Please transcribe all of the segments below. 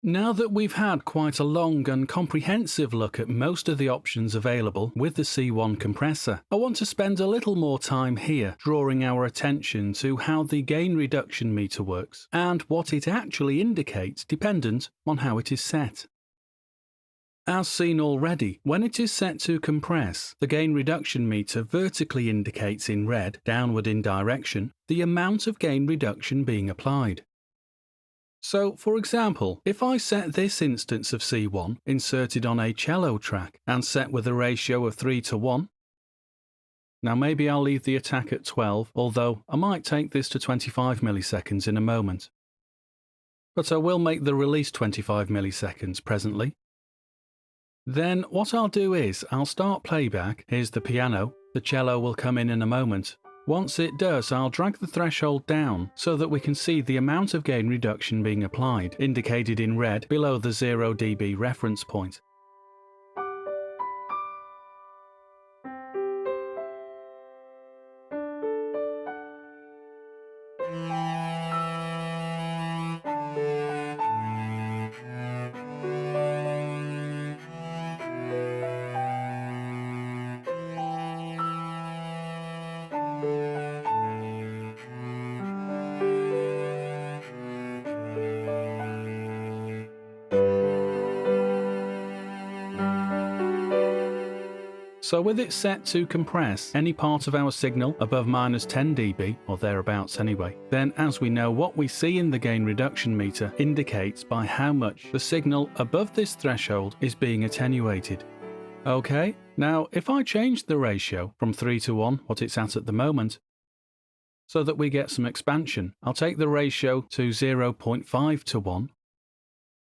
Now that we've had quite a long and comprehensive look at most of the options available with the C1 compressor, I want to spend a little more time here drawing our attention to how the gain reduction meter works and what it actually indicates dependent on how it is set. As seen already, when it is set to compress, the gain reduction meter vertically indicates in red, downward in direction, the amount of gain reduction being applied. So, for example, if I set this instance of C1 inserted on a cello track and set with a ratio of 3:1, now maybe I'll leave the attack at 12, although I might take this to 25 milliseconds in a moment. But I will make the release 25 milliseconds presently. Then what I'll do is I'll start playback. Here's the piano. The cello will come in a moment. Once it does, I'll drag the threshold down so that we can see the amount of gain reduction being applied, indicated in red below the 0 dB reference point. So with it set to compress any part of our signal above -10 dB, or thereabouts anyway, then as we know, what we see in the gain reduction meter indicates by how much the signal above this threshold is being attenuated. Okay, now if I change the ratio from 3:1, what it's at the moment, so that we get some expansion, I'll take the ratio to 0.5:1.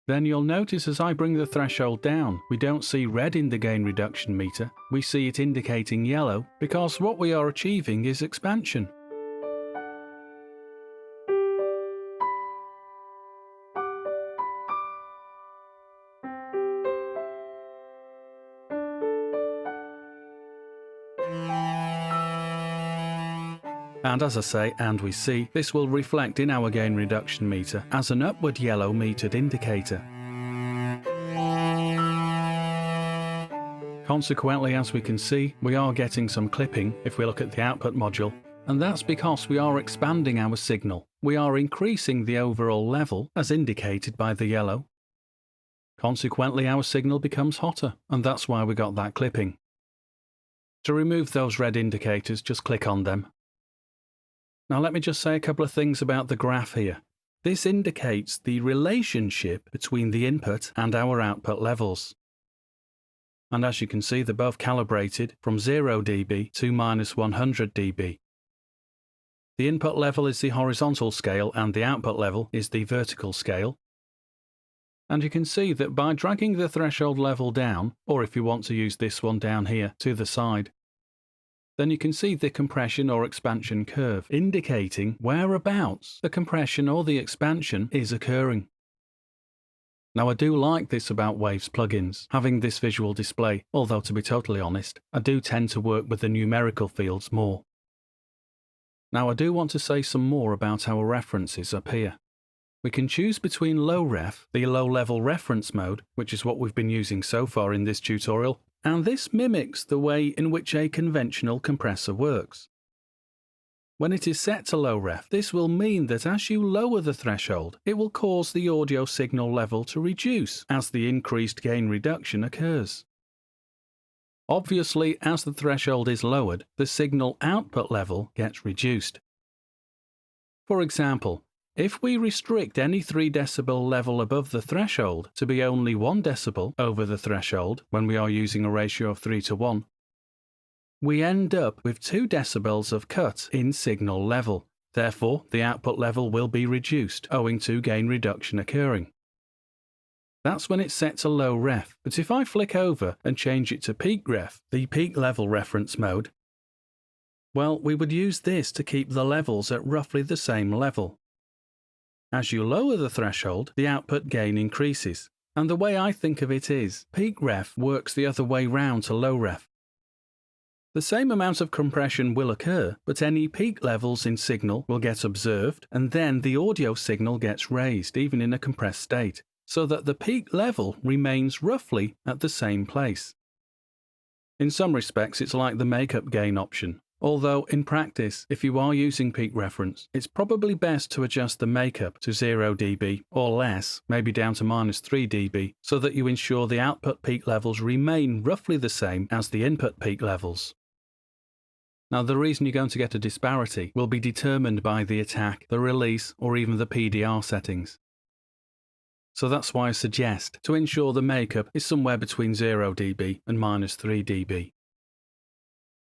Then you'll notice as I bring the threshold down, we don't see red in the gain reduction meter, we see it indicating yellow, because what we are achieving is expansion. And as I say, and we see, this will reflect in our gain reduction meter as an upward yellow metered indicator. Consequently, as we can see, we are getting some clipping if we look at the output module, and that's because we are expanding our signal. We are increasing the overall level as indicated by the yellow. Consequently, our signal becomes hotter, and that's why we got that clipping. To remove those red indicators, just click on them. Now let me just say a couple of things about the graph here. This indicates the relationship between the input and our output levels. And as you can see, they're both calibrated from 0 dB to -100 dB. The input level is the horizontal scale and the output level is the vertical scale. And you can see that by dragging the threshold level down, or if you want to use this one down here to the side, then you can see the compression or expansion curve, indicating whereabouts the compression or the expansion is occurring. Now I do like this about Waves plugins, having this visual display, although to be totally honest, I do tend to work with the numerical fields more. Now I do want to say some more about our references up here. We can choose between low ref, the low level reference mode, which is what we've been using so far in this tutorial, and this mimics the way in which a conventional compressor works. When it is set to low ref, this will mean that as you lower the threshold, it will cause the audio signal level to reduce as the increased gain reduction occurs. Obviously, as the threshold is lowered, the signal output level gets reduced. For example, if we restrict any 3 decibel level above the threshold to be only 1 decibel over the threshold when we are using a ratio of 3:1, we end up with 2 decibels of cut in signal level. Therefore, the output level will be reduced owing to gain reduction occurring. That's when it's set to low ref, but if I flick over and change it to peak ref, the peak level reference mode, well, we would use this to keep the levels at roughly the same level. As you lower the threshold, the output gain increases, and the way I think of it is, peak ref works the other way round to low ref. The same amount of compression will occur, but any peak levels in signal will get observed, and then the audio signal gets raised, even in a compressed state. so that the peak level remains roughly at the same place. In some respects, it's like the makeup gain option, although in practice, if you are using peak reference, it's probably best to adjust the makeup to 0 dB or less, maybe down to -3 dB, so that you ensure the output peak levels remain roughly the same as the input peak levels. Now, the reason you're going to get a disparity will be determined by the attack, the release, or even the PDR settings. So that's why I suggest to ensure the makeup is somewhere between 0 dB and -3 dB.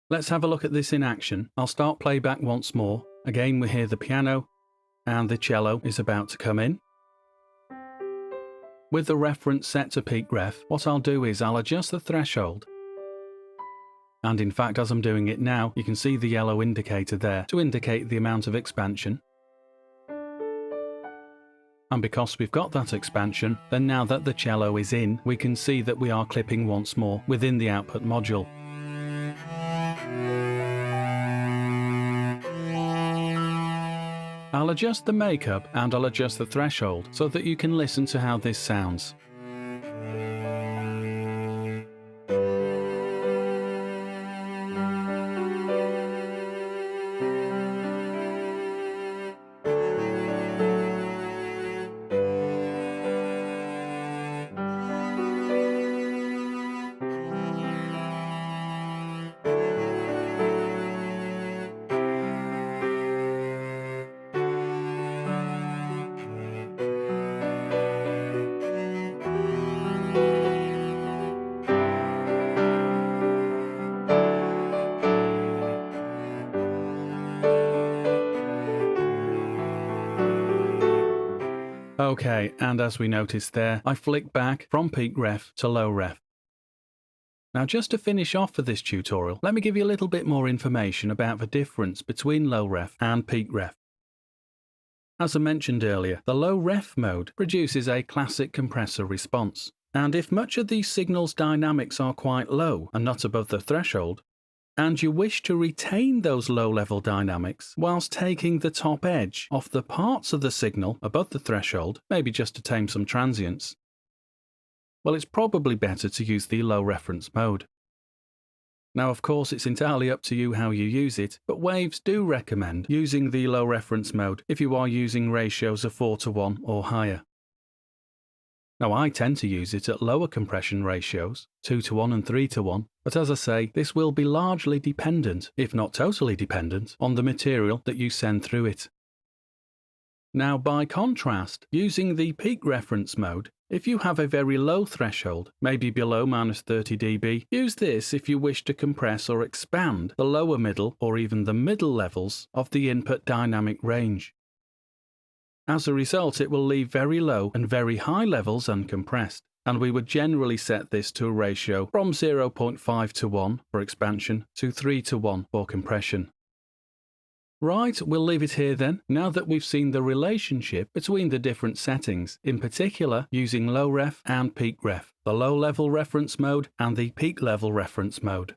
Let's have a look at this in action. I'll start playback once more. Again, we hear the piano, and the cello is about to come in. With the reference set to peak ref, what I'll do is I'll adjust the threshold. And in fact, as I'm doing it now, you can see the yellow indicator there to indicate the amount of expansion. And because we've got that expansion, then now that the cello is in, we can see that we are clipping once more within the output module. I'll adjust the makeup and I'll adjust the threshold so that you can listen to how this sounds. Okay, and as we noticed there, I flicked back from peak ref to low ref. Now, just to finish off for this tutorial, let me give you a little bit more information about the difference between low ref and peak ref. As I mentioned earlier, the low ref mode produces a classic compressor response, and if much of the signal's dynamics are quite low and not above the threshold, and you wish to retain those low-level dynamics whilst taking the top edge off the parts of the signal above the threshold, maybe just to tame some transients, well, it's probably better to use the low reference mode. Now, of course, it's entirely up to you how you use it, but Waves do recommend using the low reference mode if you are using ratios of 4:1 or higher. Now, I tend to use it at lower compression ratios, 2:1 and 3:1, but as I say, this will be largely dependent, if not totally dependent, on the material that you send through it. Now, by contrast, using the peak reference mode, if you have a very low threshold, maybe below -30 dB, use this if you wish to compress or expand the lower middle or even the middle levels of the input dynamic range. As a result, it will leave very low and very high levels uncompressed, and we would generally set this to a ratio from 0.5:1 for expansion to 3:1 for compression. Right, we'll leave it here then, now that we've seen the relationship between the different settings, in particular using low ref and peak ref, the low level reference mode and the peak level reference mode.